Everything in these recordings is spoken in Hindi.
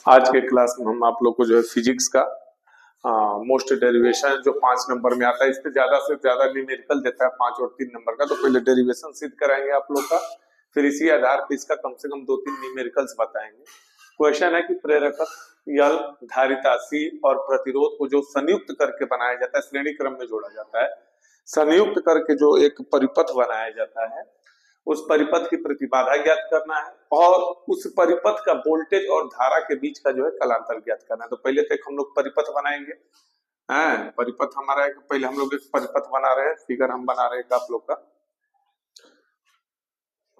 आज के क्लास में हम आप लोग को जो है फिजिक्स का मोस्ट डेरिवेशन जो 5 नंबर में आता है, इस पे ज्यादा से ज्यादा न्यूमेरिकल देता है 5 और 3 नंबर का। तो पहले डेरिवेशन सिद्ध कराएंगे आप लोग का, फिर इसी आधार पर इसका कम से कम 2-3 न्यूमेरिकल्स बताएंगे। क्वेश्चन है कि प्रेरकत्व यल, धारिता सी और प्रतिरोध को जो संयुक्त करके बनाया जाता है, श्रेणी क्रम में जोड़ा जाता है, संयुक्त करके जो एक परिपथ बनाया जाता है, उस परिपथ की प्रतिबाधा ज्ञात करना है और उस परिपथ का वोल्टेज और धारा के बीच का जो है कलांतर ज्ञात करना है। तो पहले तो एक हम लोग परिपथ बनाएंगे। परिपथ हमारा एक, पहले हम लोग एक परिपथ बना रहे हैं, फिगर हम बना रहे हैं आप लोग का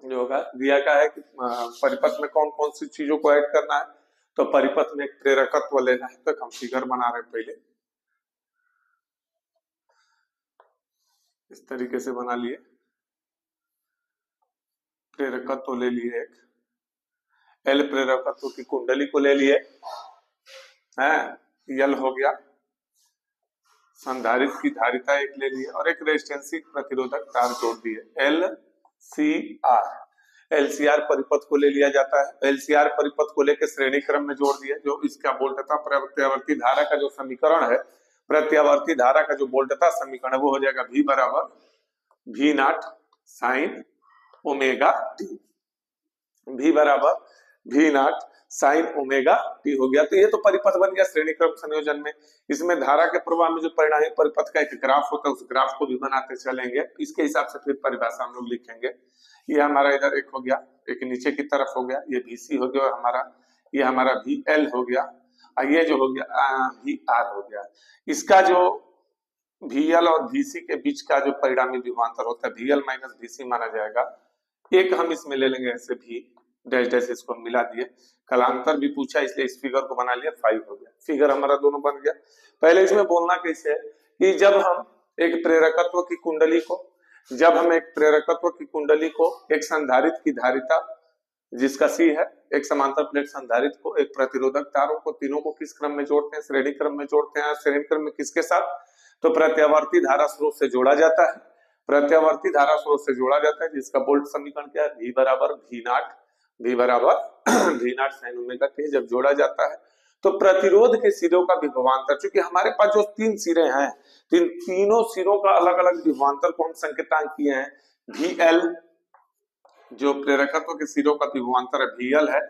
जो होगा दिया का है कि परिपथ में कौन कौन सी चीजों को ऐड करना है। तो परिपथ में एक प्रेरकत्व लेना है, तो हम फिगर बना रहे हैं। पहले इस तरीके से बना लिए, प्रेरकत्व ले लिए एक, एल प्रेरकत्व की कुंडली को ले लिए, यल हो गया, संधारित्र की धारिता एक ले लिए और एक रेजिस्टेंसी प्रतिरोधक तार जोड़ दिए, एल सी आर। एलसीआर परिपथ को ले लिया जाता है, एलसीआर परिपथ को लेकर श्रेणी क्रम में जोड़ दिया। जो इसका वोल्टता प्रत्यावर्ती धारा का जो समीकरण है, प्रत्यावर्ती धारा का जो वोल्टता समीकरण है वो हो जाएगा V बराबर V naught sine omega t. V बराबर V naught sine omega T हो गया। तो ये तो परिपथ बन गया श्रेणी क्रम संयोजन में। इसमें धारा के प्रवाह में जो परिणामी परिपथ का एक ग्राफ होता है, उस ग्राफ को भी बनाते चलेंगे। इसके हिसाब से फिर परिभाषा हम लोग लिखेंगे। ये हमारा इधर एक हो गया, एक नीचे की तरफ हो गया, ये VC हो गया हमारा, ये हमारा VL हो गया और ये जो हो गया VR हो गया। इसका जो VL और VC के बीच का जो परिणामी विभवांतर होता है VL माइनस VC माना जाएगा। एक हम इसमें ले लेंगे ऐसे V डैश डैश, इसको मिला दिए, कलांतर भी पूछा इसलिए इस फिगर को बना लिया, 5 हो गया। फिगर हमारा दोनों बन गया। पहले इसमें बोलना कैसे है कि जब हम एक प्रेरकत्व की कुंडली को, जब हम एक प्रेरकत्व की कुंडली को एक संधारित्र की धारिता जिसका C है, एक समांतर प्लेट संधारित्र को, एक प्रतिरोधक तारों को, तीनों को किस क्रम में जोड़ते हैं? श्रेणी क्रम में जोड़ते हैं। श्रेणी क्रम में किसके साथ? तो प्रत्यावर्ती धारा स्रोत से जोड़ा जाता है। प्रत्यावर्ती धारा स्रोत से जोड़ा जाता है जिसका वोल्ट समीकरण क्या है? V बराबर V नॉट, V बराबर V naught sine omega T. जब जोड़ा जाता है तो प्रतिरोध के सिरों का विभवांतर, क्योंकि हमारे पास जो 3 सिरे हैं, तीनों सिरों का अलग अलग विभवांतर को हम संकेतांक किए हैं। VL जो प्रेरकत्व के सिरों का विभवांतर है VL है,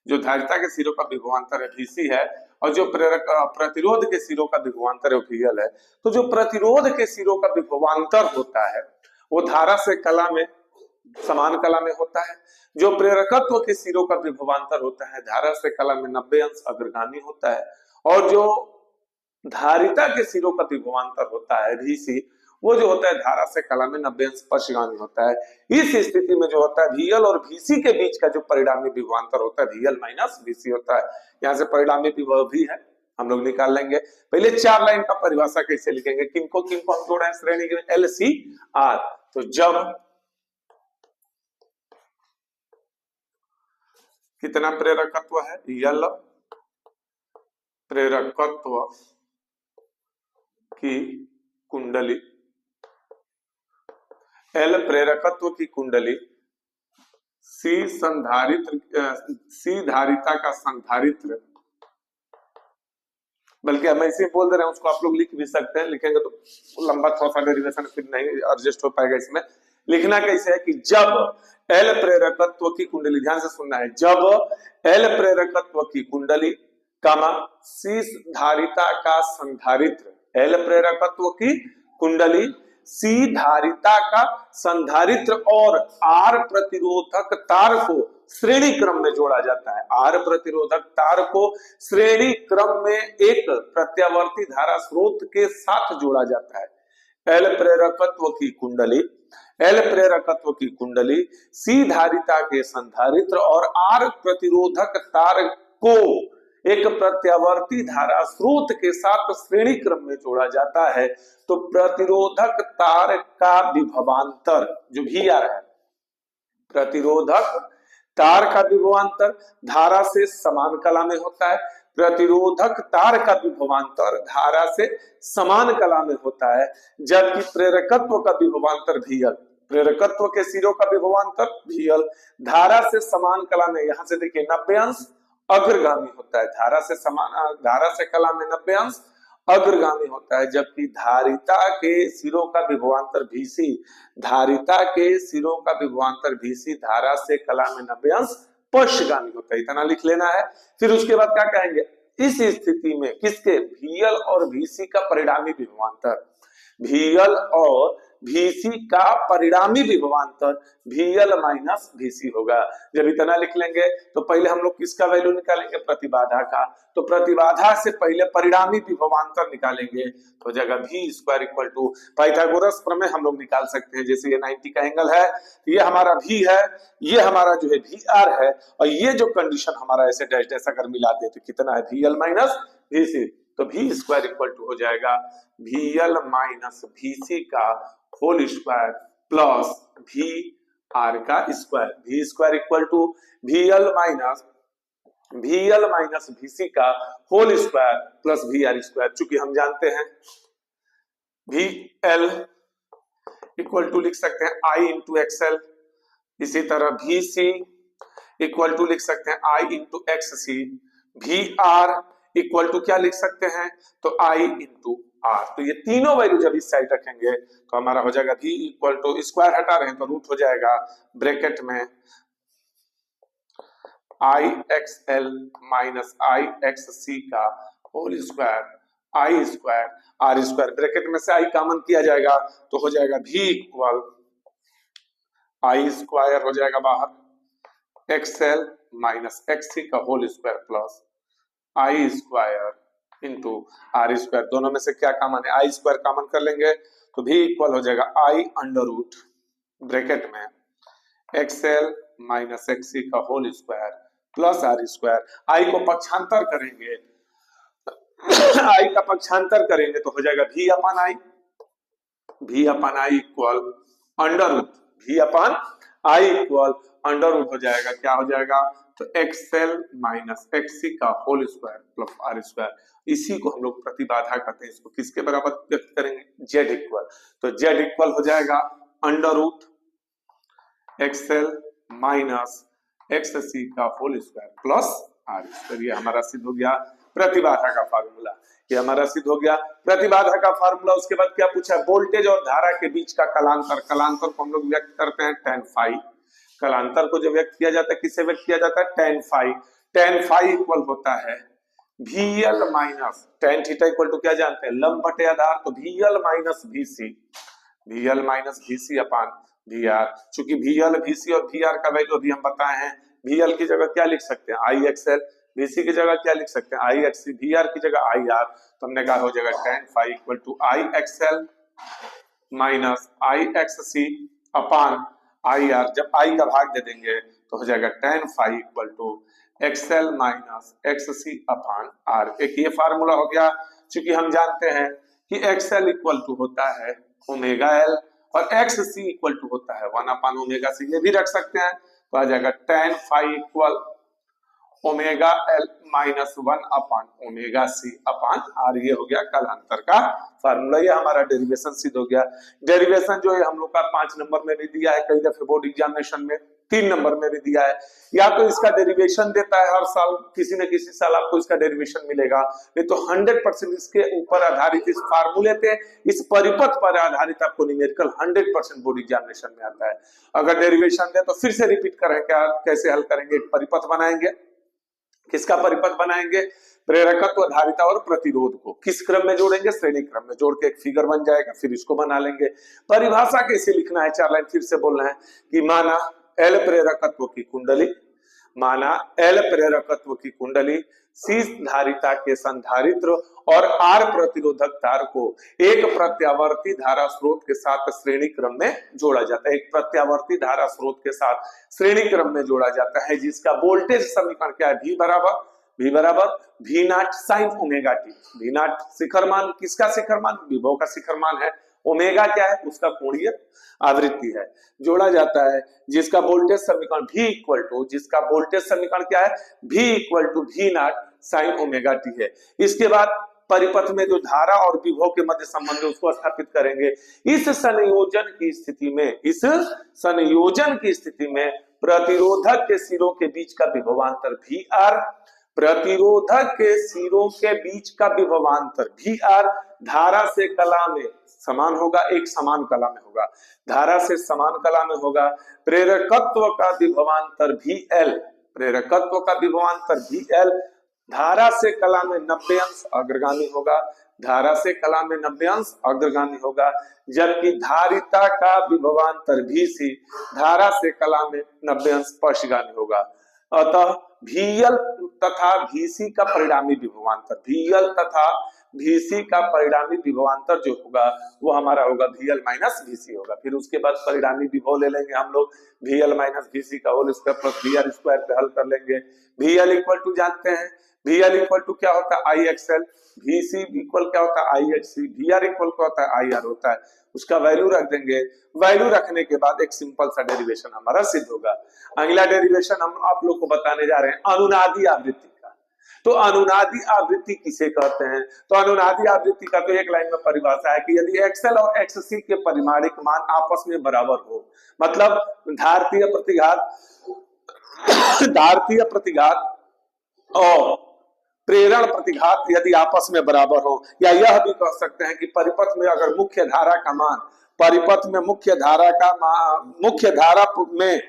जो धारिता के सिरों का विभवांतर है VC है, और जो प्रतिरोध के सिरों का विभवांतर है VL है। तो जो प्रतिरोध के सिरों का विभवांतर होता है वो धारा से कला में समान कला में होता है। जो प्रेरकत्व के सिरों का विभवांतर होता है धारा से कला में 90 अंश अग्रगामी होता है, और जो धारिता के सिरों का विभवांतर होता है VC, वो जो होता है धारा से कला में 90 अंश पश्चगामी होता है। इस स्थिति में जो होता है VL और VC के बीच का जो परिणामी विभवांतर होता है VL माइनस VC होता है। यहाँ से परिणामी विभव भी है, हम लोग निकाल लेंगे। पहले 4 लाइन का परिभाषा कैसे लिखेंगे, किनको किनको हम जोड़े हैं श्रेणी में, LCR। तो जब कितना प्रेरकत्व है? यल प्रेरकत्व की कुंडली, एल प्रेरकत्व की कुंडली, सी संधारित्र, सी धारिता का संधारित्र, बल्कि हम ऐसे बोल दे रहे हैं, उसको आप लोग लिख भी सकते हैं, लिखेंगे तो लंबा थोड़ा सा डेरिवेशन फिर नहीं एडजस्ट हो पाएगा। इसमें लिखना कैसे है कि जब एल प्रेरकत्व की कुंडली, ध्यान से सुनना है, जब एल प्रेरकत्व की कुंडली कामा सी धारिता का संधारित्र, एल प्रेरकत्व की कुंडली, सी धारिता का संधारित्र और आर प्रतिरोधक तार को श्रेणी क्रम में जोड़ा जाता है। आर प्रतिरोधक तार को श्रेणी क्रम में एक प्रत्यावर्ती धारा स्रोत के साथ जोड़ा जाता है। एल प्रेरकत्व की कुंडली, एल प्रेरकत्व की कुंडली, सी धारिता के संधारित्र और आर प्रतिरोधक तार को एक प्रत्यावर्ती धारा स्रोत के साथ श्रेणी क्रम में जोड़ा जाता है। तो प्रतिरोधक तार का विभवांतर जो VR है, प्रतिरोधक तार का विभवांतर धारा से समान कला में होता है। प्रतिरोधक तार का विभवांतर धारा से समान कला में होता है, जबकि प्रेरकत्व का विभवांतर VL, प्रेरकत्व के सिरों का विभवांतर VL धारा से समान कला में, यहां से देखिए 90 अंश अग्रगामी होता है, धारा से कला में 90 अंश अग्रगामी होता है, जबकि धारिता के सिरों का विभवांतर VC, धारिता के सिरों का विभवांतर VC धारा से कला में 90 अंश पश्चगामी होता है। इतना लिख लेना है। फिर उसके बाद क्या कहेंगे, इस स्थिति में किसके, VL और VC का परिणामी विभवांतर, VL और VC का परिणामी विभवांतर VL माइनस VC होगा। जब इतना लिख लेंगे तो पहले हम लोग किसका वैल्यू निकालेंगे, प्रतिबाधा का। तो प्रतिबाधा से पहले परिणामी विभवांतर निकालेंगे तो जगह V square equal to Pythagoras प्रमेय हम लोग निकाल सकते हैं। जैसे ये 90 का एंगल है, ये हमारा V है, ये हमारा जो है VR है, और ये जो कंडीशन हमारा ऐसे डैश डैश अगर मिला दे तो कितना है, VL माइनस VC। तो V स्क्वायर इक्वल टू हो जाएगा VL माइनस VC का होल स्क्वायर प्लस VR का square. V square equal to VL minus VC का whole square plus VR square. चूंकि हम जानते हैं VL इक्वल टू लिख सकते हैं I इंटू XL, इसी तरह VC इक्वल टू लिख सकते हैं I into XC, VR equal to क्या लिख सकते हैं, तो I इंटू R। तो ये तीनों वैल्यू जब इस साइड रखेंगे तो हमारा हो जाएगा V इक्वल टू, स्क्वायर हटा रहे हैं तो रूट हो जाएगा, ब्रैकेट में IXL माइनस IXC का whole square, I square R square, bracket में से I कॉमन किया जाएगा तो हो जाएगा V इक्वल I स्क्वायर हो जाएगा बाहर, XL माइनस XC का whole square plus I square into R square. दोनों में से क्या कॉमन है, I स्क्वायर कॉमन कर लेंगे तो V इक्वल हो जाएगा I अंडर रूट ब्रैकेट में XL माइनस XC का whole square plus R square. I को पक्षांतर करेंगे I का पक्षांतर करेंगे तो हो जाएगा V upon I equal under root, V upon I equal under root हो जाएगा, क्या हो जाएगा, तो XL माइनस XC का whole square plus R square. इसी को हम लोग प्रतिबाधा कहते हैं। इसको किसके बराबर व्यक्त करेंगे, Z इक्वल। तो Z इक्वल हो जाएगा under root XL minus XC का whole square plus R square. ये हमारा सिद्ध हो गया प्रतिबाधा का फार्मूला, ये हमारा सिद्ध हो गया प्रतिबाधा का फार्मूला। उसके बाद क्या पूछा है, वोल्टेज और धारा के बीच का कलांतर। कलांतर को हम लोग व्यक्त करते हैं tan फाई। कलांतर को जो व्यक्त किया जाता है किससे व्यक्त किया जाता है, tan phi. tan phi equal होता है VL minus tan theta equal to क्या जानते हैं, लंब बटे आधार, तो VL minus VC, VL minus VC upon VR। चूंकि VL VC और VR का वैल्यू अभी हम बताए हैं, VL की जगह क्या लिख सकते हैं IXL, VC की जगह क्या लिख सकते हैं IXC, VR की जगह IR। तो हमने कहा हो जाएगा tan phi equal to IXL minus IXC upon IR। जब I का भाग दे देंगे तो हो जाएगा tan phi equal to XL minus XC upon R। एक ये फार्मूला हो गया। चूंकि हम जानते हैं कि XL इक्वल टू होता है ओमेगा L और XC इक्वल टू होता है 1 अपान ओमेगा C, ये भी रख सकते हैं। तो आ जाएगा tan phi equal omega L minus 1 upon omega C upon R। ये हो गया कालांतर का फार्मूला। ये हमारा डेरिवेशन सिद्ध हो गया। डेरिवेशन जो है हम लोग का 5 नंबर में भी दिया है, कई दफे बोर्ड एग्जामिनेशन में 3 नंबर में भी दिया है। या तो इसका डेरिवेशन देता है हर साल, किसी न किसी साल आपको इसका डेरिवेशन मिलेगा, नहीं तो 100% इसके ऊपर आधारित, इस फार्मूले पे, इस परिपथ पर आधारित आपको न्यूमेरिकल 100% बोर्ड एग्जामिनेशन में आता है। अगर डेरिवेशन दे तो फिर से रिपीट करें, क्या कैसे हल करेंगे, एक परिपथ बनाएंगे। किसका परिपथ बनाएंगे, प्रेरकत्व, धारिता और प्रतिरोध को किस क्रम में जोड़ेंगे, श्रेणी क्रम में जोड़ के एक फिगर बन जाएगा, फिर इसको बना लेंगे। परिभाषा कैसे लिखना है, 4 लाइन फिर से बोलना है कि माना L प्रेरकत्व की कुंडली, माना L प्रेरकत्व की कुंडली C धारिता के संधारित्र और R प्रतिरोधक तार को एक प्रत्यावर्ती धारा स्रोत के साथ श्रेणी क्रम में जोड़ा जाता है। एक प्रत्यावर्ती धारा स्रोत के साथ श्रेणी क्रम में जोड़ा जाता है, जिसका वोल्टेज समीकरण क्या है, V बराबर V naught sine omega t. V naught शिखर मान, किसका शिखर मान, विभव का शिखर मान है। ओमेगा क्या है, उसका कोणीय आवृत्ति है। जोड़ा जाता है जिसका वोल्टेज समीकरण V इक्वल टू, जिसका वोल्टेज समीकरण क्या है, V equal to V naught sine omega T है। इसके बाद परिपथ में जो धारा और विभव के मध्य संबंध है उसको स्थापित करेंगे। इस संयोजन की स्थिति में प्रतिरोधक के सिरों के बीच का विभवांतर VR प्रतिरोधक के सिरों के बीच का विभवांतर वी आर धारा से कला में समान होगा, एक समान कला में होगा, धारा से समान कला में होगा। प्रेरकत्व का विभवांतर भी एल, प्रेरकत्व का विभवांतर भी एल, धारा से कला में 90 अंश अग्रगामी होगा, धारा से कला में 90 अंश अग्रगामी होगा, जबकि धारिता का विभवांतर भी सी, धारा से कला में 90 अंश पश्चगामी होगा। अतः VL तथा VC का परिणामी विभवांतर, VL तथा VC का परिणामी विभवांतर जो होगा वो हमारा होगा VL माइनस VC होगा। फिर उसके बाद परिणामी विभव ले लेंगे हम लोग VL माइनस VC का whole square plus VR square पे हल कर लेंगे। VL इक्वल टू जानते हैं, VL इक्वल टू क्या होता है IXL, VC इक्वल क्या होता है IHC, VR इक्वल क्या होता है IR होता है, उसका वैल्यू रख देंगे। वैल्यू रखने के बाद एक सिंपल सा डेरिवेशन हमारा सिद्ध होगा। अगला डेरिवेशन हम आप लोग को बताने जा रहे हैं अनुनादी आवृत्ति का। तो अनुनादी आवृत्ति किसे कहते हैं? तो अनुनादी आवृत्ति का तो एक लाइन में परिभाषा है कि यदि XL और XC के परिमाणिक मान आपस में बराबर हो, मतलब धारतीय प्रतिघात, धारतीय प्रतिघात और प्रेरण प्रतिघात यदि आपस में बराबर हो, या यह भी कह सकते हैं कि परिपथ में अगर मुख्य धारा का मान, परिपथ में मुख्य धारा का मान, मुख्य धारा में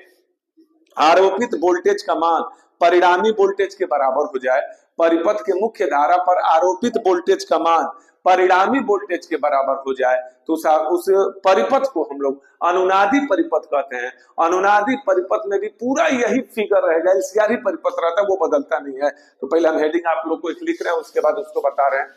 आरोपित वोल्टेज का मान परिणामी वोल्टेज के बराबर हो जाए, परिपथ के मुख्य धारा पर आरोपित वोल्टेज का मान परिणामी वोल्टेज के बराबर हो जाए, तो उस परिपथ को हम लोग अनुनादी परिपथ कहते हैं। अनुनादी परिपथ में भी पूरा यही फिगर रहेगा, एलसीआर ही परिपथ रहता है, वो बदलता नहीं है। तो पहले हम हेडिंग आप लोग को एक लिख रहे हैं, उसके बाद उसको बता रहे हैं।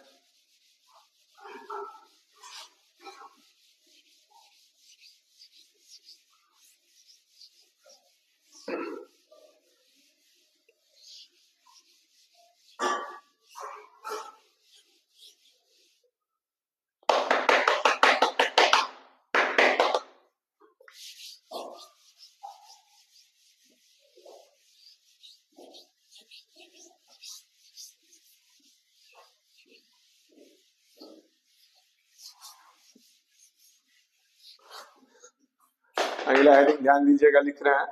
अगला हेडिंग ध्यान दीजिएगा, लिख रहे हैं।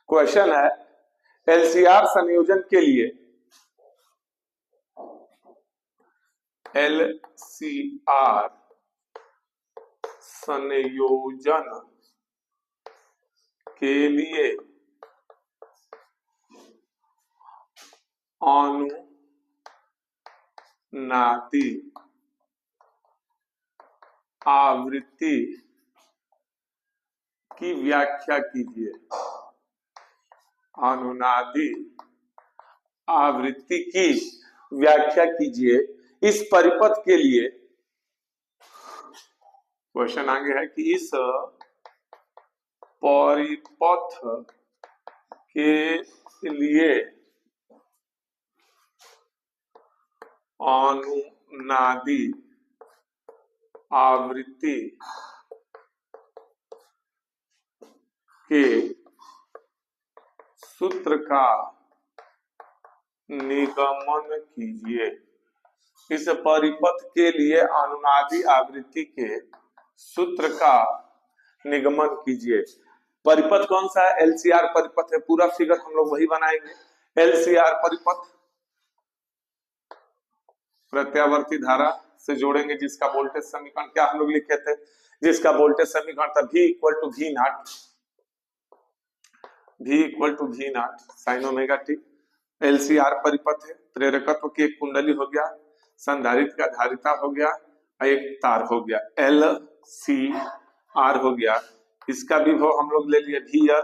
क्वेश्चन है एलसीआर संयोजन के लिए, एलसीआर संयोजन के लिए अनुनादी आवृत्ति की व्याख्या कीजिए। अनुनादी आवृत्ति की व्याख्या कीजिए इस परिपथ के लिए। क्वेश्चन आगे है कि इस परिपथ के लिए अनुनादी आवृत्ति के सूत्र का निगमन कीजिए। इस परिपथ के लिए अनुनादी आवृत्ति के सूत्र का निगमन कीजिए। परिपथ कौन सा है? एलसीआर परिपथ है। पूरा फिगर हम लोग वही बनाएंगे। एलसीआर परिपथ प्रत्यावर्ती धारा से जोड़ेंगे, जिसका वोल्टेज समीकरण क्या हम लोग लिखे थे? जिसका वोल्टेज समीकरण था V equal to V naught, V equal to V naught sine omega T. LCR परिपथ है, प्रेरकत्व की एक कुंडली हो गया, संधारित्र का धारिता हो गया, एक तार हो गया, LCR हो गया। इसका विभव हम लोग ले लिए VR,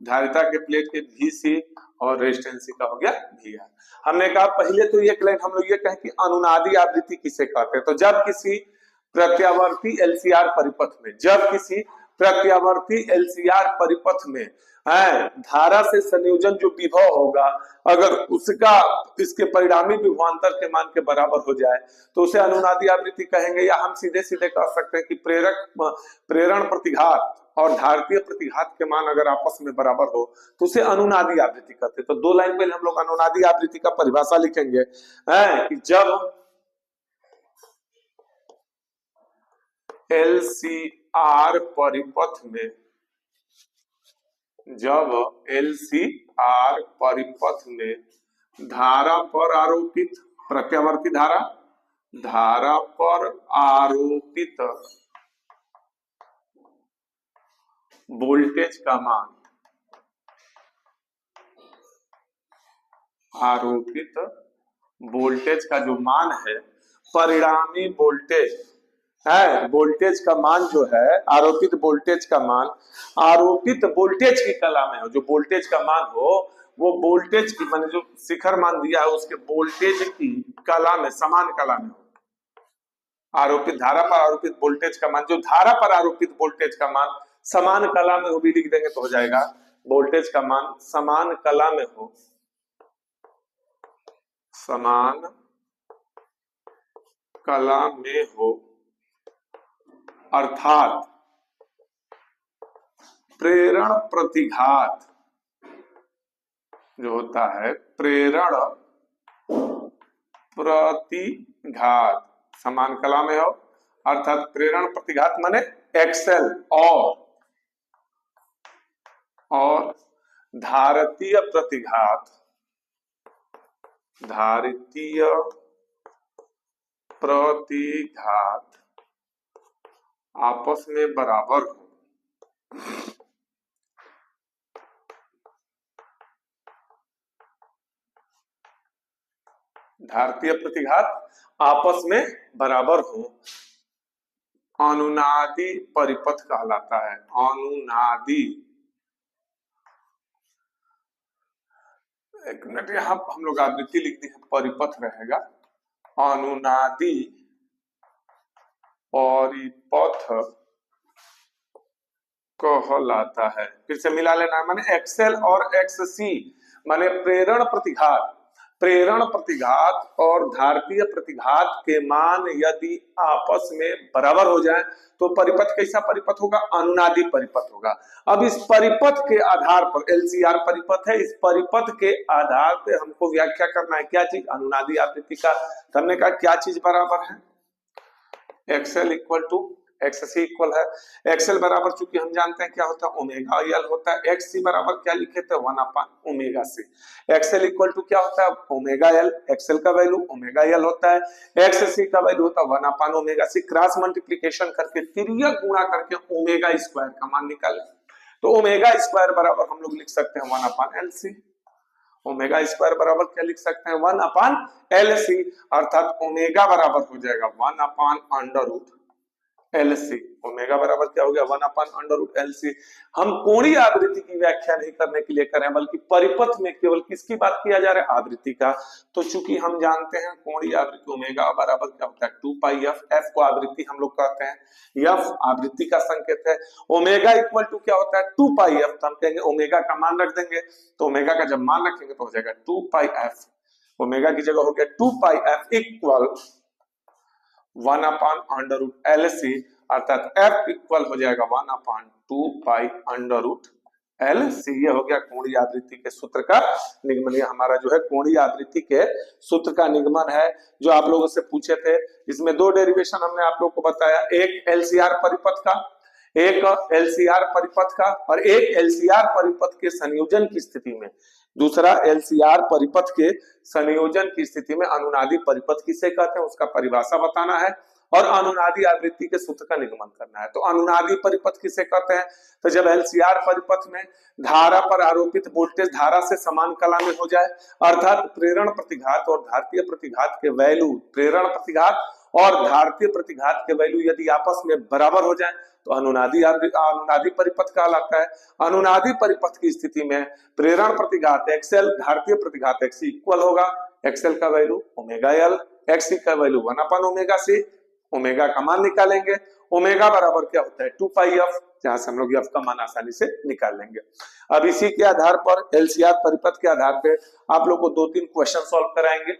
धारिता के प्लेट के VC और रेजिस्टेंस का हो गया VR। हमने कहा पहले तो एक लाइन हम लोग ये कहें कि अनुनादी आवृत्ति किसे कहते हैं। तो जब किसी प्रत्यावर्ती एलसीआर परिपथ में, जब किसी प्रत्यावर्ती एलसीआर परिपथ में धारा से संयोजन जो विभव होगा, अगर उसका इसके परिणामी विभवांतर के मान के बराबर हो जाए तो उसे अनुनादी आवृत्ति कहेंगे। या हम सीधे सीधे कह सकते हैं कि प्रेरण प्रतिघात और धारतीय प्रतिघात के मान अगर आपस में बराबर हो तो उसे अनुनादी आवृत्ति कहते हैं। तो दो लाइन पहले हम लोग अनुनादी आवृत्ति का परिभाषा लिखेंगे कि जब एलसीआर परिपथ में, जब एलसीआर परिपथ में धारा पर आरोपित प्रत्यावर्ती धारा, धारा पर आरोपित वोल्टेज का मान, आरोपित वोल्टेज का जो मान है, परिणामी वोल्टेज है, वोल्टेज का मान जो है, आरोपित वोल्टेज का मान, आरोपित वोल्टेज की कला में हो, जो वोल्टेज का मान हो वो वोल्टेज की मैंने जो शिखर मान दिया है उसके वोल्टेज की कला में, समान कला में हो। आरोपित धारा पर आरोपित वोल्टेज का मान, जो धारा पर आरोपित वोल्टेज का मान समान कला में हो भी लिख देंगे तो हो जाएगा, वोल्टेज का मान समान कला में हो, समान कला में हो, अर्थात प्रेरण प्रतिघात जो होता है, प्रेरण प्रतिघात समान कला में हो, अर्थात प्रेरण प्रतिघात माने एक्सेल और धारितीय प्रतिघात, धारितीय प्रतिघात आपस में बराबर हो। धारितीय प्रतिघात आपस में बराबर हो, अनुनादी परिपथ कहलाता है, अनुनादी। एक मिनट, यहां हम लोग आवृत्ति लिख दी है, परिपथ रहेगा, अनुनादी परिपथ कहलाता है। फिर से मिला लेना है, माने एक्सएल और एक्ससी माने प्रेरण प्रतिघात, प्रेरण प्रतिघात और धारितीय प्रतिघात के मान यदि आपस में बराबर हो जाए तो परिपथ कैसा परिपथ होगा, अनुनादी परिपथ होगा। अब इस परिपथ के आधार पर, एलसीआर परिपथ है, इस परिपथ के आधार पे हमको व्याख्या करना है क्या चीज, अनुनादी आवृत्ति का। हमने कहा क्या चीज बराबर है, XL equal to XC equal है, एक्सएल बराबर चूंकि हम जानते हैं क्या होता है, ओमेगा एल होता है, एक्ससी बराबर क्या लिखे थे, 1/ओमेगा सी। एक्सएल इक्वल टू क्या होता है, ओमेगा एल, एक्सएल का वैल्यू ओमेगा एल होता है, एक्ससी का वैल्यू होता है 1/ओमेगा सी। क्रॉस मल्टीप्लिकेशन करके, तिर्यक गुणा करके ओमेगा स्क्वायर का मान निकाले तो ओमेगा स्क्वायर बराबर हम लोग लिख सकते हैं 1/LC। ओमेगा स्क्वायर बराबर क्या लिख सकते हैं, 1/LC, अर्थात ओमेगा बराबर हो जाएगा 1/√LC। ओमेगा बराबर क्या हो गया, 1/√LC। हम कोणीय आवृत्ति की व्याख्या नहीं करने के लिए करें, बल्कि परिपथ में केवल किसकी बात किया जा रहा है, आवृत्ति का। तो चूंकि हम जानते हैं कोणीय आवृत्ति ओमेगा बराबर क्या होता है, 2πf, f को आवृत्ति हम लोग कहते हैं, f आवृत्ति का संकेत है, ओमेगा इक्वल टू क्या होता है 2πf, तो हम कहेंगे ओमेगा का मान रख देंगे, तो ओमेगा का जब मान रखेंगे तो हो जाएगा 2πf, ओमेगा की जगह हो गया 2πf इक्वल 1/√LC, अर्थात f इक्वल हो जाएगा 1/2π√LC। ये हो गया कोणीय आवृत्ति के सूत्र का निगमन। ये हमारा जो है कोणीय आवृत्ति के सूत्र का निगमन है, जो आप लोगों से पूछे थे। इसमें दो डेरिवेशन हमने आप लोगों को बताया, एक एलसीआर परिपथ का, एक एलसीआर परिपथ का, और एक एलसीआर परिपथ के संयोजन की स्थिति में, दूसरा एलसीआर परिपथ के संयोजन की स्थिति में अनुनादी परिपथ किसे कहते हैं उसका परिभाषा बताना है, और अनुनादी आवृत्ति के सूत्र का निगमन करना है। तो अनुनादी परिपथ किसे कहते हैं, तो जब एलसीआर परिपथ में धारा पर आरोपित वोल्टेज धारा से समान कला में हो जाए, अर्थात प्रेरण प्रतिघात और धारितीय प्रतिघात के वैल्यू, प्रेरण प्रतिघात और धारितीय प्रतिघात के वैल्यू यदि आपस में बराबर हो जाए तो अनुनादी परिपथ कहलाता है। अनुनादी परिपथ की स्थिति में प्रेरण प्रतिघात एक्सएल, धारितीय प्रतिघात एक्सी इक्वल होगा, एक्सएल का वैल्यू ओमेगा एल, एक्सी का वैल्यू 1/ओमेगा सी। ओमेगा का मान निकालेंगे, ओमेगा बराबर क्या होता है 2πf, जहां से हम लोग f का मान आसानी से निकाल लेंगे। अब इसी के आधार पर, एलसीआर परिपथ के आधार पे आप लोग को 2-3 क्वेश्चन सॉल्व कराएंगे।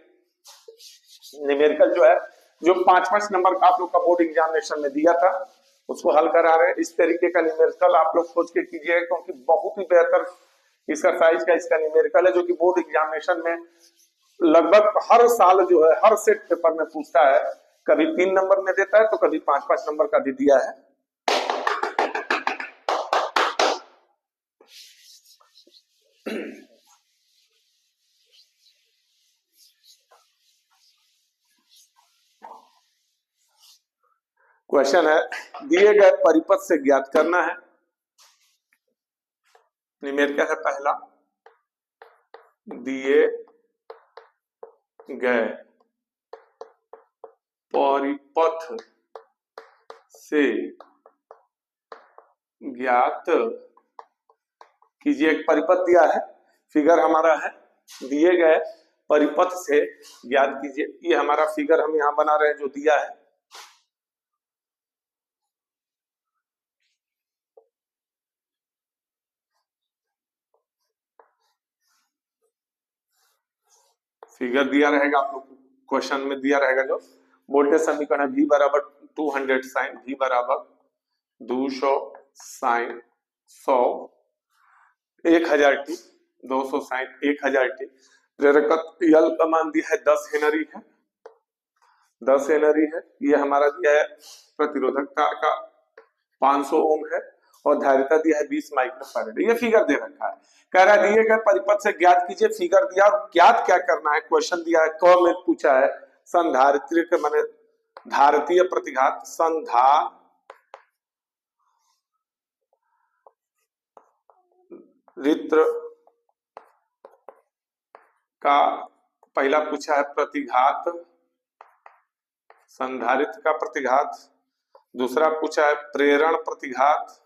न्यूमेरिकल जो है, जो 5-5 नंबर का आप लोग का बोर्ड एग्जामिनेशन में दिया था उसको हल करा रहे हैं। इस तरीके का न्यूमेरिकल आप लोग सोच के कीजिएगा, क्योंकि बहुत ही बेहतर इसका साइज का इसका न्यूमेरिकल है, जो कि बोर्ड एग्जामिनेशन में लगभग हर साल जो है हर सेट पेपर में पूछता है, कभी 3 नंबर में देता है तो कभी 5-5 नंबर का भी दिया है। क्वेश्चन है दिए गए परिपथ से ज्ञात करना है। निमेर क्या है पहला, दिए गए परिपथ से ज्ञात कीजिए। एक परिपथ दिया है, फिगर हमारा है, दिए गए परिपथ से ज्ञात कीजिए। ये हमारा फिगर हम यहां बना रहे हैं जो दिया है। फिगर दिया रहेगा आप लोग को, क्वेश्चन में दिया रहेगा जो वोल्टेज समीकरण है, V बराबर 200 साइन V बराबर 200 साइन 100 1000 टी 200 साइन 1000 टी। प्रेरकत्व यल का मान दिया है 10 हेनरी है, 10 हेनरी है। ये हमारा दिया है प्रतिरोधकता का 500 ओम है और धारिता दिया है 20 माइक्रोफैराड। ये फिगर दे रखा है, कह रहा है दिए गए परिपथ से ज्ञात कीजिए। फिगर दिया और ज्ञात क्या करना है, क्वेश्चन दिया है, क में पूछा है संधारित्र माने धारितीय प्रतिघात, संधारित्र का पहला पूछा है प्रतिघात, संधारित्र का प्रतिघात। दूसरा पूछा है प्रेरण प्रतिघात,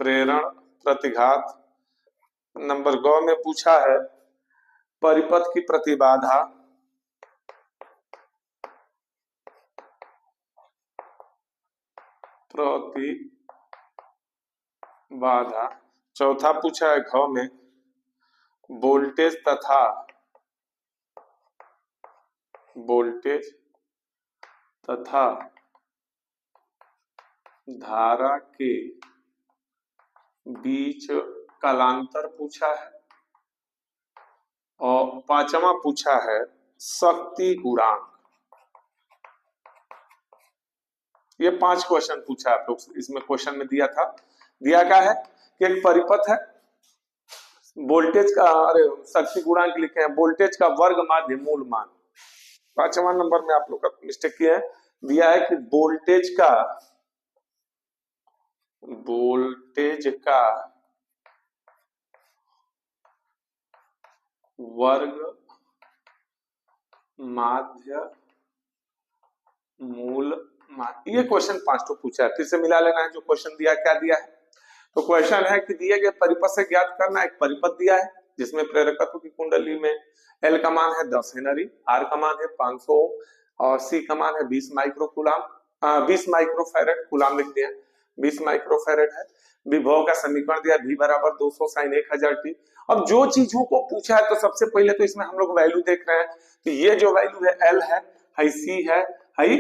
प्रेरण प्रतिघात। नंबर ग में पूछा है परिपथ की प्रतिबाधा, प्रतिबाधा। चौथा पूछा है घ में वोल्टेज तथा धारा के बीच कालांतर पूछा है। और पांचवा पूछा है शक्ति गुणांक। ये 5 क्वेश्चन पूछा है आप लोग, इसमें क्वेश्चन में दिया था, दिया क्या है कि एक परिपथ है, वोल्टेज का, अरे शक्ति गुणांक लिखे हैं, वोल्टेज का वर्ग माध्य मूल मान। 5वां नंबर में आप लोग का मिस्टेक किया है, दिया है कि वोल्टेज का वर्ग माध्य मूल मान। ये क्वेश्चन 5 तो पूछा है, फिर से मिला लेना है जो क्वेश्चन दिया क्या दिया है। तो क्वेश्चन है कि दिए गए परिपथ से ज्ञात करना। एक परिपथ दिया है जिसमें प्रेरकत्व की कुंडली में L का मान है 10 हेनरी, R का मान है 500 और C का मान है 20 माइक्रोकूलम, 20 माइक्रोफैरड, कूलम लिख दिया 20 माइक्रोफैरड है। विभव का समीकरण दिया V बराबर 200 साइन 1000 टी। अब जो चीजों को पूछा है तो सबसे पहले तो इसमें हम लोग वैल्यू देख रहे हैं कि ये जो वैल्यू है L है, C है, L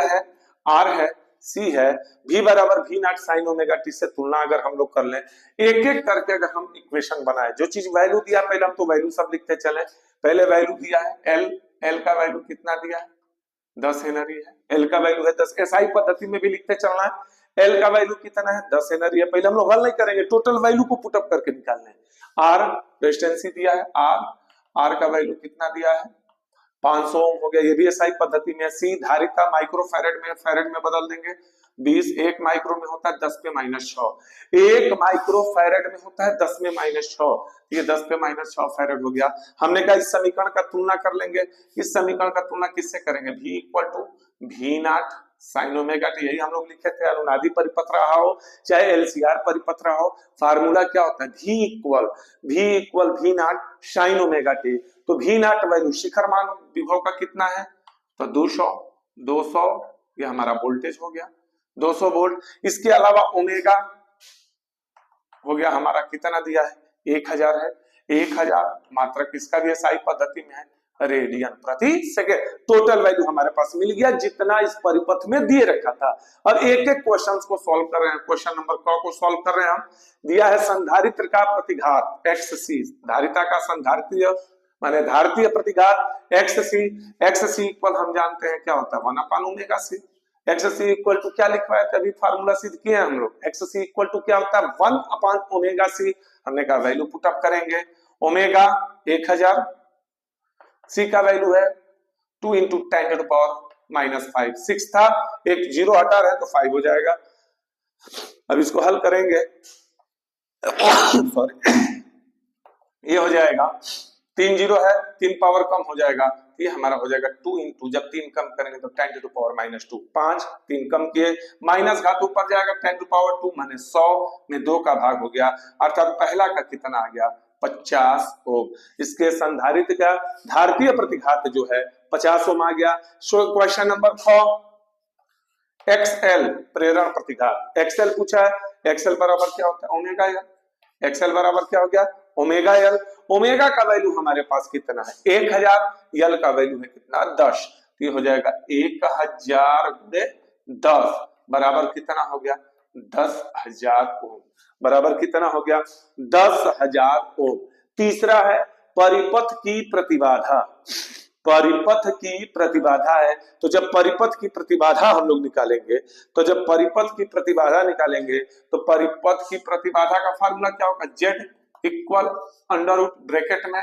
है, R है, C है, V बराबर V naught sine omega T से तुलना अगर हम लोग कर लें एक एक करके, अगर हम इक्वेशन बनाए, जो चीज वैल्यू दिया पहले हम तो वैल्यू सब लिखते चले। पहले वैल्यू दिया है L का वैल्यू कितना दिया है 10 हेनरी है, L का वैल्यू है 10। एसआई पद्धति में भी लिखते चलना है, L का वैल्यू कितना है 10 हेनरी है। पहले हम लोग हल नहीं करेंगे, टोटल वैल्यू को पुटअप करके निकालने। R रेजिस्टेंस दिया है, R का वैल्यू कितना दिया है 500 ओम हो गया, ये भी एसआई पद्धति में। C धारिता माइक्रोफैरड में, फैरड में बदल देंगे। 20 1 माइक्रो में होता है 10 पे -6, 1 माइक्रोफैरड में होता है 10 में -6, ये 10 पे -6 फैरड हो गया। हमने कहा इस समीकरण का तुलना कर लेंगे। इस समीकरण का तुलना किससे करेंगे, V equal to V naught sine omega T. यही हम लोग लिखे थे, अनुनादी परिपथ रहा हो चाहे एलसीआर परिपथ रहा हो, फार्मूला क्या होता है V equal V naught sine omega T. तो V नॉट वैल्यू शिखर मान विभव का कितना है, तो 200 ये हमारा वोल्टेज हो गया 200 वोल्ट। इसके अलावा ओमेगा हो गया हमारा, कितना दिया है 1000 है, 1000 मात्रक इसका भी एसआई पद्धति में है, रेडियन प्रति सेकेंड। टोटल वैल्यू हमारे पास मिल गया जितना इस परिपथ में दिए रखा था। अब एक एक क्वेश्चंस को सॉल्व कर रहे हैं। क्वेश्चन नंबर क को सॉल्व कर रहे हैं हम। दिया है संधारित्र का प्रतिघात XC, धारिता का संधारित्रीय माने धारितीय प्रतिघात XC इक्वल हम जानते हैं क्या होता है 1/ओमेगा c। XC इक्वल टू क्या लिखवाया था, अभी फार्मूला सिद्ध किए हैं हम लोग। XC इक्वल टू क्या होता है 1/ओमेगा c। हमने कहा वैल्यू पुटअप करेंगे, ओमेगा 1000, C का वैल्यू है 2 इंटू 10⁻⁻5। 6 था, एक जीरो हटा रहे तो 5 हो जाएगा। अब इसको हल करेंगे सॉरी ये हो जाएगा 3 जीरो है, 3 पावर कम हो जाएगा, ये हमारा हो जाएगा 2 इंटू, जब 3 कम करेंगे तो 10⁻⁻2, 5 3 कम किए, माइनस घात ऊपर जाएगा 10⁻2 माने 100 में 2 का भाग हो गया, अर्थात पहला का कितना आ गया 50 ओम। इसके संधारित्र का धारतीय प्रतिघात जो है 50 ओम आ गया। सो क्वेश्चन नंबर 4 एक्सएल प्रेरण प्रतिघात, एक्सएल पूछा है, एक्सएल बराबर क्या होता है ओमेगा एल, एक्सएल बराबर क्या हो गया ओमेगा एल। ओमेगा का वैल्यू हमारे पास कितना है 1000, एल का वैल्यू है कितना 10, तो ये हो जाएगा 1000 गुणे 10 बराबर कितना हो गया 10,000 ओम, बराबर कितना हो गया 10,000 ओम। तीसरा है परिपथ की प्रतिबाधा, परिपथ की प्रतिबाधा है, तो जब परिपथ की प्रतिबाधा हम लोग निकालेंगे, तो जब परिपथ की प्रतिबाधा निकालेंगे तो परिपथ की प्रतिबाधा का फार्मूला क्या होगा Z equal under root bracket में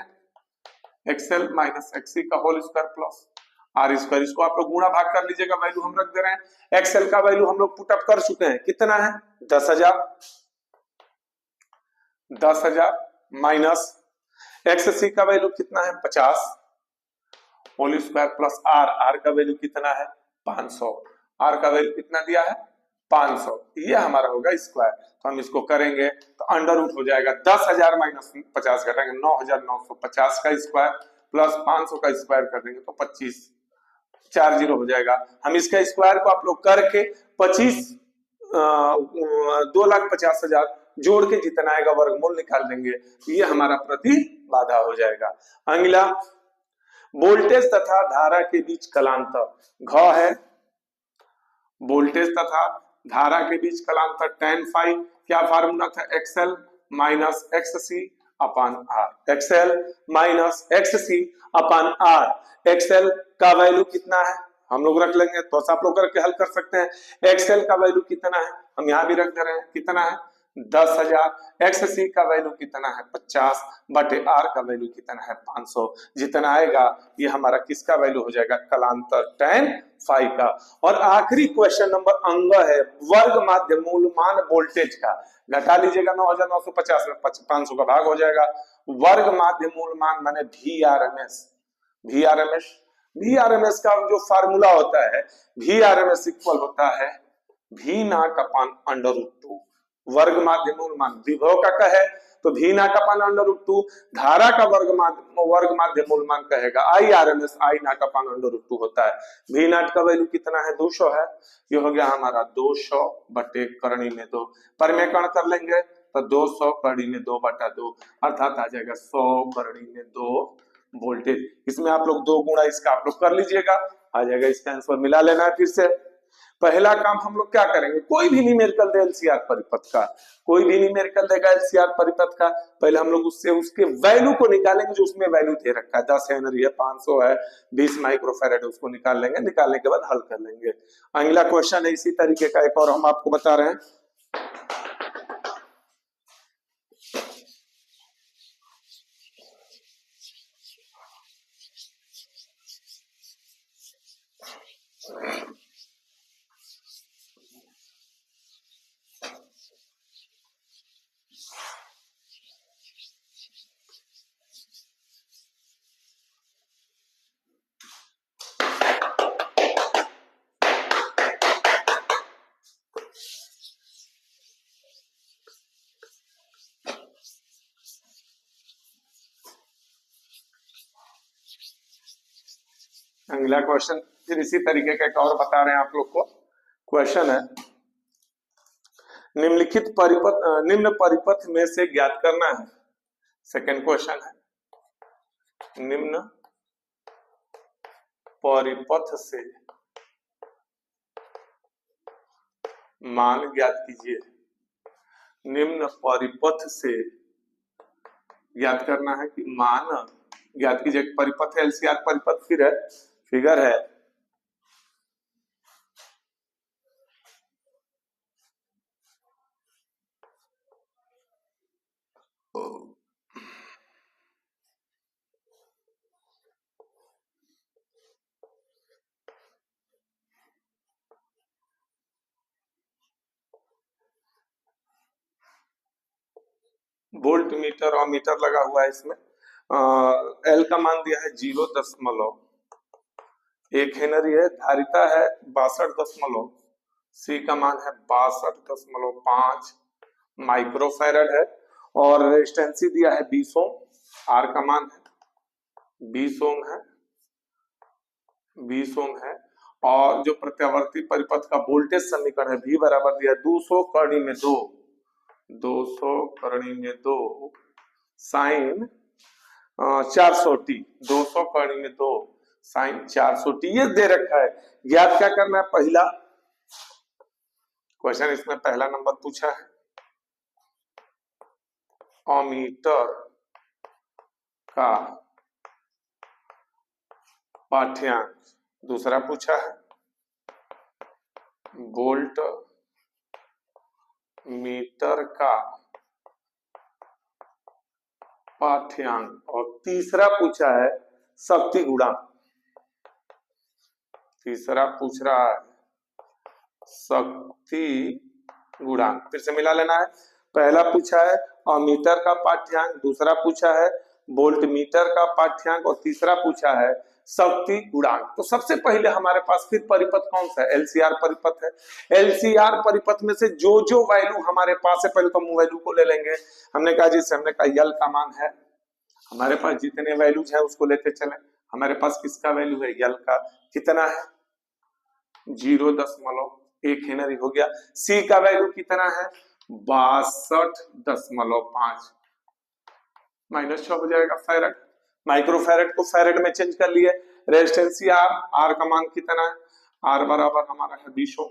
एक्सएल माइनस एक्सी का whole square plus R square. इसको आप लोग गुणा भाग कर लीजिएगा, वैल्यू हम रख दे रहे हैं। एक्सएल का वैल्यू हम लोग पुट अप कर चुके हैं, कितना है 10,000, 10,000 माइनस एक्ससी का वैल्यू कितना है 50 whole square plus R, R का वैल्यू कितना है 500, आर का वैल्यू कितना दिया है 500, ये हमारा होगा स्क्वायर। तो हम इसको करेंगे तो अंडर रूट हो जाएगा 10,000 माइनस 50 घटाएंगे 9,950 का स्क्वायर प्लस 500 का स्क्वायर कर देंगे तो 25, 4 जीरो हो जाएगा। हम इसका स्क्वायर को आप लोग करके 25 2,50,000 जोड़ के जितना आएगा वर्गमूल निकाल देंगे, ये हमारा प्रतिबाधा हो जाएगा। अगला वोल्टेज तथा धारा के बीच कलांतर, घ है वोल्टेज तथा धारा के बीच कलांतर tan फाई, क्या फार्मूला था XL minus XC upon R, XL minus XC upon R. XL का वैल्यू कितना है हम लोग रख लेंगे, तो आप लोग करके हल कर सकते हैं। एक्सएल का वैल्यू कितना है हम यहाँ भी रख दे रहे हैं, कितना है 10,000, एक्ससी का वैल्यू कितना है 50 बटे आर का वैल्यू कितना है 500, जितना आएगा ये हमारा किसका वैल्यू हो जाएगा कलांतर tan फाई का। और आखिरी क्वेश्चन नंबर अंग है वर्ग माध्य मूलमान वोल्टेज का, घटा लीजिएगा 9,950 में 500 का भाग हो जाएगा, वर्ग माध्य मूलमान माने VRMS, VRMS, VRMS का जो फार्मूला होता है VRMS इक्वल होता है V naught upon under root 2, वर्ग माध्य मूलमान विभव का कहे तो V naught upon under root 2, धारा का वर्ग माध्य मूलमान कहेगा IRMS, I naught upon under root 2 होता है। V नॉट का वैल्यू कितना है 200 है, ये हो गया हमारा 200 बटे करणी में 2, परिमेयकरण कर लेंगे तो 200 करणी में 2 बटा 2 अर्थात आ जाएगा 100 करणी में 2 वोल्टेज। इसमें आप लोग 2 गुणा इसका आप लोग कर लीजिएगा, आ जाएगा, इसका आंसर मिला लेना है। फिर से पहला काम हम लोग क्या करेंगे, कोई भी न्यूमेरिकल दे एलसीआर परिपथ का, कोई भी न्यूमेरिकल देगा एलसीआर परिपथ का, पहले हम लोग उससे उसके वैल्यू को निकालेंगे जो उसमें वैल्यू दे रखा है, 10 हेनरी है, 500 है, 20 माइक्रोफैराड है, उसको निकाल लेंगे, निकालने के बाद हल कर लेंगे। अगला क्वेश्चन है इसी तरीके का एक और हम आपको बता रहे हैं। अगला क्वेश्चन फिर इसी तरीके का एक और बता रहे हैं आप लोग को। क्वेश्चन है निम्नलिखित परिपथ, निम्न परिपथ में से ज्ञात करना है। सेकंड क्वेश्चन है निम्न परिपथ से मान ज्ञात कीजिए, निम्न परिपथ से ज्ञात करना है कि मान ज्ञात कीजिए। परिपथ है एलसीआर परिपथ, फिर है फिगर है वोल्ट मीटर और मीटर लगा हुआ है इसमें। एल का मान दिया है 0.1 हेनरी है, धारिता है 62 सी का मान है 62.5 माइक्रोफैरड है, और रेजिस्टेंसी दिया है 20 ओम, आर का मान है 20 ओम है, 20 ओम है। और जो प्रत्यावर्ती परिपथ का वोल्टेज समीकरण है V बराबर दिया 200 करणी में 2, 200 करणी में 2 साइन 400t, 200 करणी में 2 साइन 400t ये दे रखा है। ज्ञात क्या करना है? पहला क्वेश्चन इसमें पहला नंबर पूछा है अमीटर का पाठ्यांक, दूसरा पूछा है वोल्ट मीटर का पाठ्यांक, और तीसरा पूछा है शक्ति गुणांक। तीसरा पूछ रहा है शक्ति गुणांक। फिर से मिला लेना है। पहला पूछा है अमीटर का पाठ्यांक, दूसरा पूछा है वोल्ट मीटर का पाठ्यांक, और तीसरा पूछा है शक्ति गुणांक। तो सबसे पहले हमारे पास फिर परिपथ कौन सा है? एलसीआर परिपथ है। एलसीआर परिपथ में से जो जो वैल्यू हमारे पास है, पहले तो हम वैल्यू को ले लेंगे। हमने कहा जिससे हमने कहा यल का मान है, हमारे पास जितने वैल्यूज है उसको लेते चले। हमारे पास किसका वैल्यू है? यल का। कितना है? 0.1 हेनरी हो गया। सी का वैल्यू कितना है? 62.5 -6 हो जाएगा फैरड। माइक्रोफैरड को फैरड में चेंज कर लिए। रेजिस्टेंसी आर, आर का मान कितना है? आर बराबर हमारा है 20 ओम।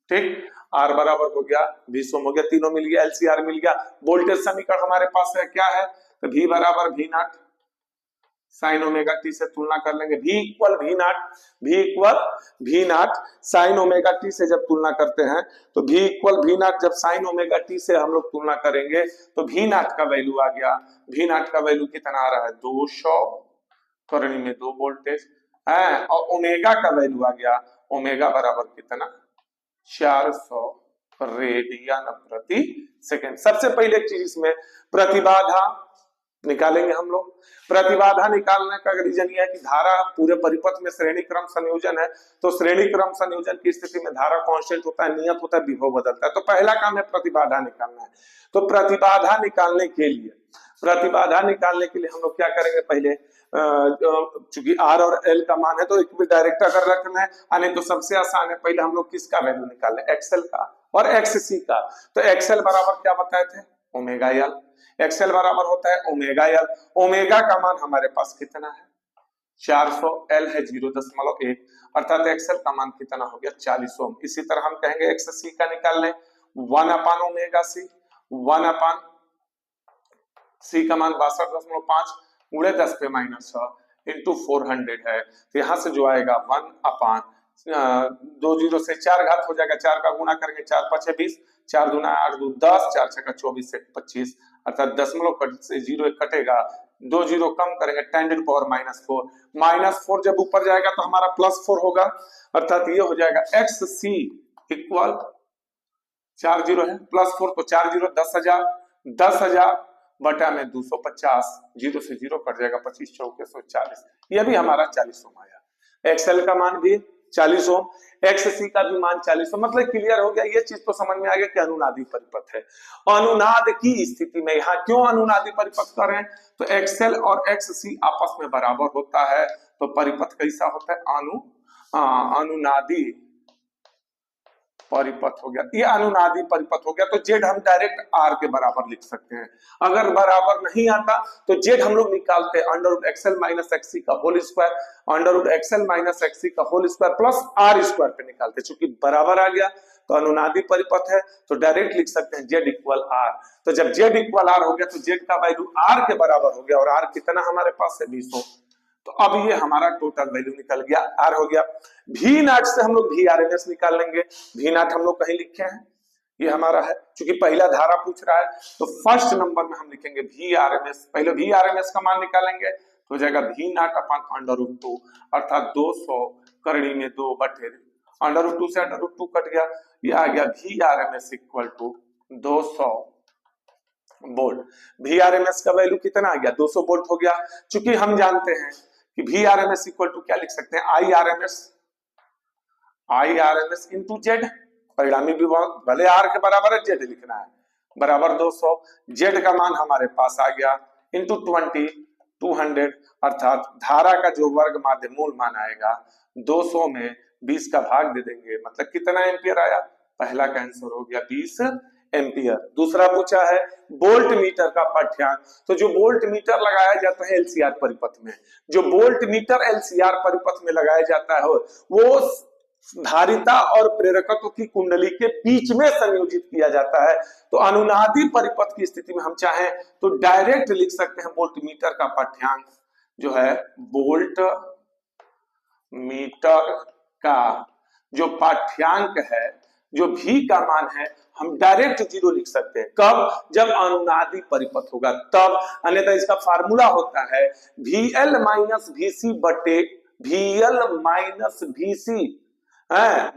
ठीक, आर बराबर हो गया 20 ओम हो गया, तीनों मिल गया, एलसीआर मिल गया। वोल्टेज समीकरण हमारे पास है क्या है? तो V बराबर V naught sine omega T से तुलना कर लेंगे। V equal V naught sine omega T से जब तुलना करते हैं तो V इक्वल V नॉट, जब साइन ओमेगा टी से हम लोग तुलना करेंगे तो V नॉट का वैल्यू आ गया। V नॉट का वैल्यू कितना आ रहा है? 200 करणी में 2 वोल्टेज है, और ओमेगा का वैल्यू आ गया, ओमेगा बराबर कितना? 400 रेडियन प्रति सेकेंड। सबसे पहले एक चीज इसमें प्रतिबाधा निकालेंगे हम लोग। प्रतिबाधा निकालने का रीजन यह है कि धारा पूरे परिपथ में श्रेणी क्रम संयोजन है, तो श्रेणी क्रम संयोजन की स्थिति में धारा कांस्टेंट होता है, नियत होता है, विभव बदलता है। तो पहला काम है प्रतिबाधा निकालना है। तो प्रतिबाधा निकालने के लिए हम लोग क्या करेंगे? पहले चूंकि आर और एल का मान है तो एक भी डायरेक्ट अगर रखना है, नहीं तो सबसे आसान है, पहले हम लोग किसका वैल्यू निकाल लें? एक्सएल का और एक्ससी का। तो एक्सएल बराबर क्या बताए थे? Omega L. एक्सएल बराबर होता है ओमेगा एल। ओमेगा का मान हमारे पास कितना है? 400, एल है 0.1, अर्थात एक्सएल का मान कितना हो गया? 40 ओम। इसी तरह हम कहेंगे एक्ससी का निकाल लें, 1 ओमेगा सी, 1 सी का मान 62.5 गुणे 10 पे -6 इंटू 400 है। तो यहां से जो आएगा 1 2 जीरो से 4 घात हो जाएगा, 4 का गुणा करेंगे, 4 5 20, 4 दूना 8 2 10, 4 6 24 से 25, अर्थात दशमलव कट से 0 कटेगा, 2 जीरो कम करेंगे 10⁻⁴ -4 जब ऊपर जाएगा तो हमारा +4 होगा, अर्थात ये हो जाएगा एक्स सी इक्वल 4 जीरो है +4 तो 4 जीरो 10,000, 10,000 बटा में 250, 0 से 0 कट जाएगा, 25 चौके 140, ये भी हमारा 40 ओम आया। एक्सएल का मान भी 40 ओम, एक्ससी का भी मान 40 ओम। मतलब क्लियर हो गया, ये चीज तो समझ में आ गया कि अनुनादी परिपथ है। अनुनाद की स्थिति में यहाँ क्यों अनुनादी परिपथ कर रहे हैं? तो एक्सएल और एक्ससी आपस में बराबर होता है, तो परिपथ कैसा होता है? अनुनादी परिपथ हो गया। ये अनुनादी परिपथ हो गया। तो जेड हम डायरेक्ट आर के बराबर लिख सकते हैं। अगर बराबर नहीं आता तो जेड हम लोग निकालते हैं √XL - XC का होल स्क्वायर, √XL - XC का whole square plus R square पे निकालते हैं। चूंकि बराबर आ गया तो अनुनादी परिपथ है, तो डायरेक्ट लिख सकते हैं जेड इक्वल आर। तो जब जेड इक्वल आर हो गया तो जेड का वैल्यू आर के बराबर हो गया, और आर कितना हमारे पास है? 20 ओम। तो अब ये हमारा टोटल वैल्यू निकल गया, आर हो गया। वी नॉट से हम लोग वी आर एम एस निकाल लेंगे। वी नॉट हम लोग कहीं लिखे हैं, ये हमारा है, क्योंकि पहला धारा पूछ रहा है तो फर्स्ट नंबर में हम लिखेंगे वी आर एम एस। पहले वी आर एम एस का मान निकालेंगे तो हो जाएगा वी नॉट अपन √2, अर्थात 200 करणी में 2 बटे √2 से √2 कट गया, ये आ गया V R M S equal to 200 volt. VRMS का वैल्यू कितना आ गया, 200 वोल्ट हो गया। चूंकि हम जानते हैं कि VRMS इक्वल टू क्या लिख सकते हैं, IRMS इंटू जेड। परिणामी विभव भले आर के बराबर है, जेड लिखना है, बराबर 200। जेड का मान हमारे पास आ गया इंटू 20, 200, अर्थात धारा का जो वर्ग माध्य मूल मान आएगा 200 में 20 का भाग दे देंगे, मतलब कितना एम्पियर आया, पहला का आंसर हो गया 20 एम्पियर। दूसरा पूछा है वोल्ट मीटर का पाठ्यांक। तो जो वोल्ट मीटर लगाया जाता है एलसीआर परिपथ में, जो वोल्ट मीटर एलसीआर परिपथ में लगाया जाता है वो धारिता और प्रेरकत्व की कुंडली के बीच में संयोजित किया जाता है। तो अनुनादी परिपथ की स्थिति में हम चाहें तो डायरेक्ट लिख सकते हैं वोल्ट मीटर का पाठ्यांक जो है, वोल्ट मीटर का जो पाठ्यांक है, जो भी का मान है, हम डायरेक्ट 0 लिख सकते हैं। कब, जब अनुनादी परिपथ होगा तब, अन्यथा इसका फार्मूला होता है VL माइनस VC बटे VL माइनस VC,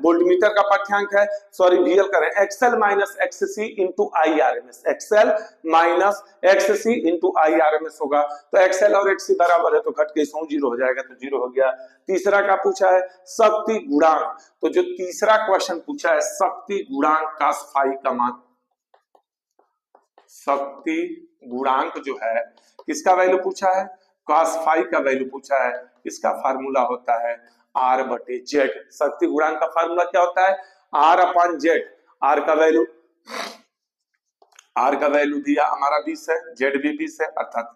वोल्टमीटर का पाठ्यांक है, सॉरी VL करें, XL minus XC into IRMS, XL minus XC into IRMS होगा। तो XL और XC बराबर है तो घट के 0 हो जाएगा, तो 0 हो गया। तीसरा का पूछा है शक्ति गुणांक। तो जो तीसरा क्वेश्चन पूछा है शक्ति गुणांक का फाई का मान, शक्ति गुणांक जो है किसका वैल्यू पूछा है, cos फाई का वैल्यू पूछा है। इसका फार्मूला होता है R बटे जेड। शक्ति गुणांक का फार्मूला क्या होता है, R अपॉन जेड। R का वैल्यू दिया हमारा 20 है, जेड भी 20 है, अर्थात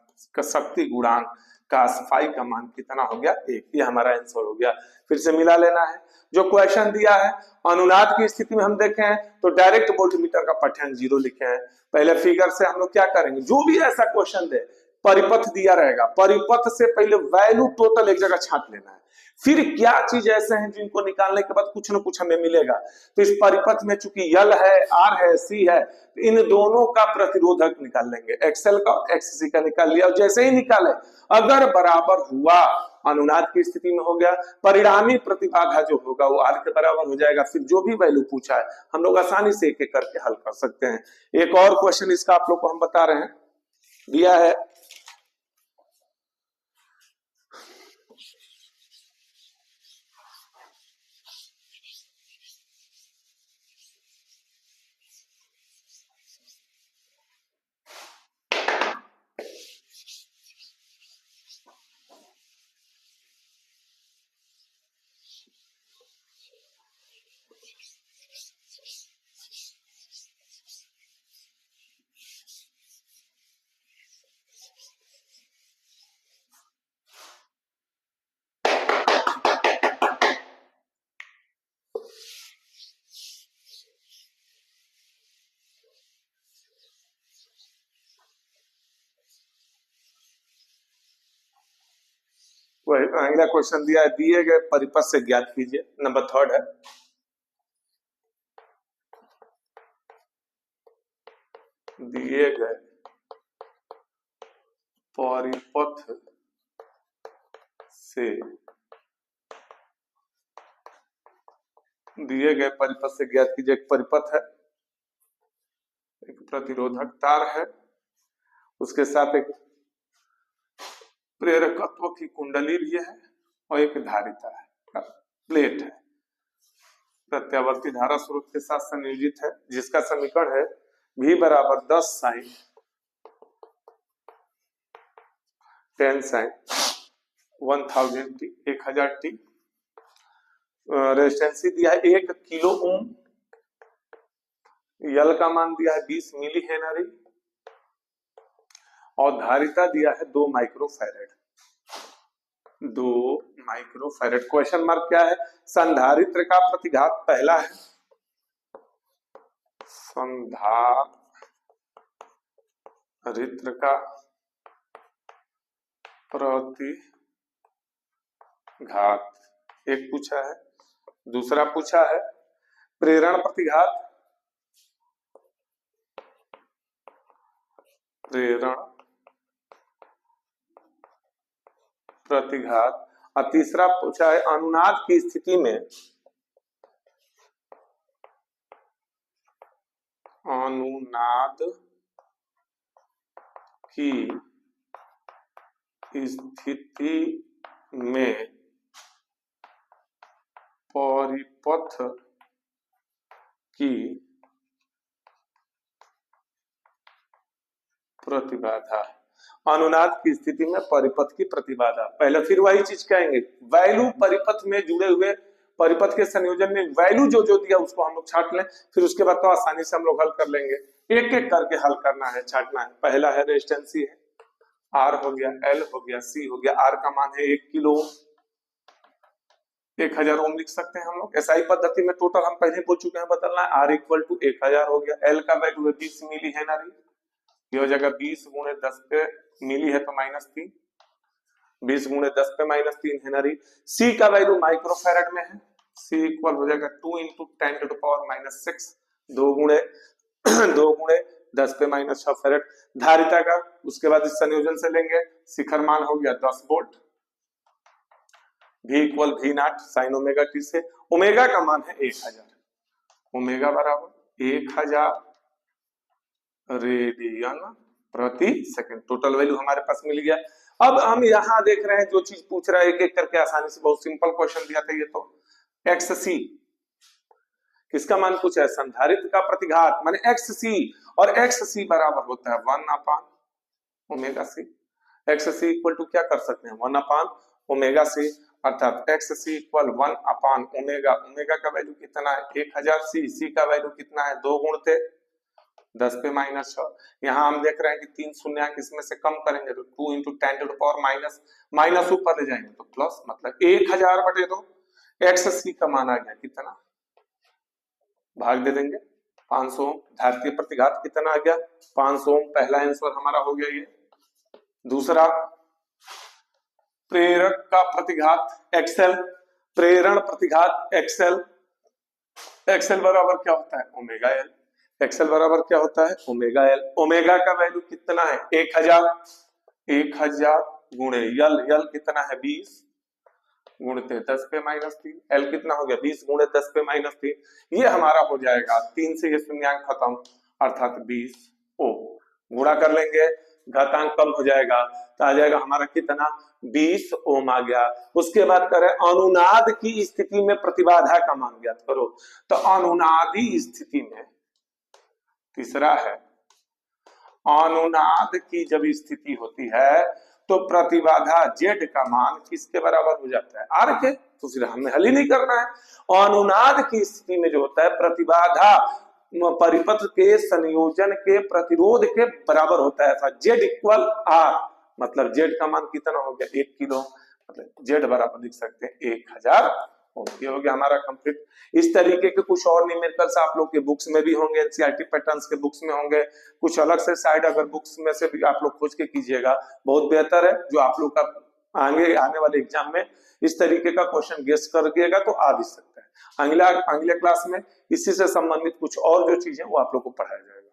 शक्ति गुणांक cos फाई का मान कितना हो गया, 1। ये हमारा आंसर हो गया। फिर से मिला लेना है। जो क्वेश्चन दिया है अनुनाद की स्थिति में हम देखे हैं तो डायरेक्ट वोल्टमीटर का पाठ्यांक 0 लिखे हैं। पहले फिगर से हम लोग क्या करेंगे, जो भी ऐसा क्वेश्चन दे, परिपथ दिया रहेगा, परिपथ से पहले वैल्यू टोटल एक जगह छांट लेना है, फिर क्या चीज ऐसे हैं जिनको निकालने के बाद कुछ ना कुछ हमें मिलेगा। तो इस परिपथ में चूंकि L है, R है, C है, तो इन दोनों का प्रतिरोधक निकाल लेंगे, XL का XC का निकाल लिया। और जैसे ही निकाले अगर बराबर हुआ, अनुनाद की स्थिति में हो गया, परिणामी प्रतिबाधा जो होगा वो R के बराबर हो जाएगा। फिर जो भी वैल्यू पूछा है हम लोग आसानी से एक एक करके हल कर सकते हैं। एक और क्वेश्चन इसका आप लोग को हम बता रहे हैं, दिया है अगला क्वेश्चन दिया है, दिए गए परिपथ से ज्ञात कीजिए, नंबर 3 है, दिए गए परिपथ से, दिए गए परिपथ से ज्ञात कीजिए। एक परिपथ है, एक प्रतिरोधक तार है, उसके साथ एक प्रेरकत्व की कुंडली भी है और एक धारिता है, प्लेट है, प्रत्यावर्ती धारा स्रोत के साथ संयोजित है, जिसका समीकरण है V बराबर 10 sine 10 sine 1000 T, 1000 T. Resistance दिया है 1 किलो ओम, यल का मान दिया है 20 मिली हेनरी और धारिता दिया है 2 माइक्रोफैरेड, 2 माइक्रोफैरेड। क्वेश्चन मार्क क्या है, संधारित्र का प्रतिघात पहला है, संधारित्र का प्रतिघात एक पूछा है। दूसरा पूछा है प्रेरण प्रतिघात, प्रेरण प्रतिघात, और तीसरा पूछा है अनुनाद की स्थिति में, अनुनाद की स्थिति में परिपथ की प्रतिबाधा, अनुनाद की स्थिति में परिपथ की प्रतिबाधा। पहले फिर वही चीज कहेंगे, वैल्यू परिपथ में जुड़े हुए परिपथ के संयोजन में वैल्यू जो जो दिया उसको हम लोग छाट लें, फिर उसके बाद तो आसानी से हम लोग हल कर लेंगे। एक एक करके हल करना है, छाटना है। पहला है रेजिस्टेंस है, आर हो गया, एल हो गया, सी हो गया। आर का मान है 1 किलो, 1000 ओम लिख सकते हैं हम लोग। एसआई पद्धति में टोटल हम पहले बोल चुके हैं बदलना है। आर इक्वल टू 1000 हो गया। एल का वैल्यू है 20 मिली है ना, ये हो जाएगा 20 गुणे 10 पे मिली है तो -3, 20 गुणे 10 पे -3 है ना। सी का वैल्यू माइक्रोफैरड में है। सी इक्वल हो जाएगा 2 × 10⁻⁻6, 2 गुणे 10 पे -6 फैरड। धारिता का उसके बाद इस संयोजन से लेंगे, शिखर मान हो गया 10 volt. V equal V0 sign omega T से। ओमेगा का मान है 1000, ओमेगा बराबर 1000 रेडियन प्रति सेकंड। टोटल वैल्यू हमारे पास मिल गया। अब हम यहां देख रहे हैं जो चीज पूछ रहा है एक एक करके आसानी से, बहुत सिंपल क्वेश्चन दिया था ये तो। XC किसका मान पूछा है, संधारित्र का प्रतिघात माने XC, और XC बराबर होता है 1/ओमेगा C। XC इक्वल टू क्या कर सकते हैं, 1/ओमेगा C, अर्थात XC इक्वल 1/ओमेगा। ओमेगा का वैल्यू कितना है 1000, C का वैल्यू कितना है 2 गुणते 10 पे -6। यहाँ हम देख रहे हैं कि 3 शून्य इसमें से कम करेंगे तो 2 × 10⁻⁻, ऊपर ले जाएंगे तो प्लस, मतलब 1000/2। XC का मान आ गया कितना, भाग दे देंगे 500 ओम। धारित्रीय प्रतिघात कितना आ गया 500 ओम। पहला आंसर हमारा हो गया ये। दूसरा, प्रेरक का प्रतिघात XL, प्रेरण प्रतिघात XL, XL बराबर क्या होता है ओमेगा L। XL बराबर क्या होता है ओमेगा L। ओमेगा का वैल्यू कितना है 1000, 1000 गुणे L कितना है 20 गुणते 10 पे -3। L कितना हो गया 20 गुणे 10 पे -3। ये हमारा हो जाएगा 3 से ये शून्यांक खत्म, अर्थात 20 ओम। गुणा कर लेंगे, घातांक कम हो जाएगा तो आ जाएगा हमारा कितना 20 ओम आ गया। उसके बाद करें अनुनाद की स्थिति में प्रतिबाधा का मान ज्ञात करो। तो अनुनादी स्थिति में, तीसरा है अनुनाद की जब स्थिति होती है तो प्रतिबाधा Z का मान किसके बराबर हो जाता है, R के। तो फिर हमें हल ही नहीं करना है। अनुनाद की स्थिति में जो होता है प्रतिबाधा परिपथ के संयोजन के प्रतिरोध के बराबर होता है। Z इक्वल R, मतलब Z का मान कितना हो गया 1 किलो, मतलब Z बराबर लिख सकते हैं 1000 ओम। ये हो गया हमारा कंप्लीट। इस तरीके के कुछ और न्यूमेरिकल्स आप लोग के बुक्स में भी होंगे, एनसीईआरटी पैटर्न्स के बुक्स में होंगे, कुछ अलग से साइड अगर बुक्स में से भी आप लोग खोज के कीजिएगा बहुत बेहतर है। जो आप लोग का आने वाले एग्जाम में इस तरीके का क्वेश्चन गेस करिएगा तो आ भी सकता है। अगले क्लास में इसी से संबंधित कुछ और जो चीजें वो आप लोग को पढ़ाया जाएगा।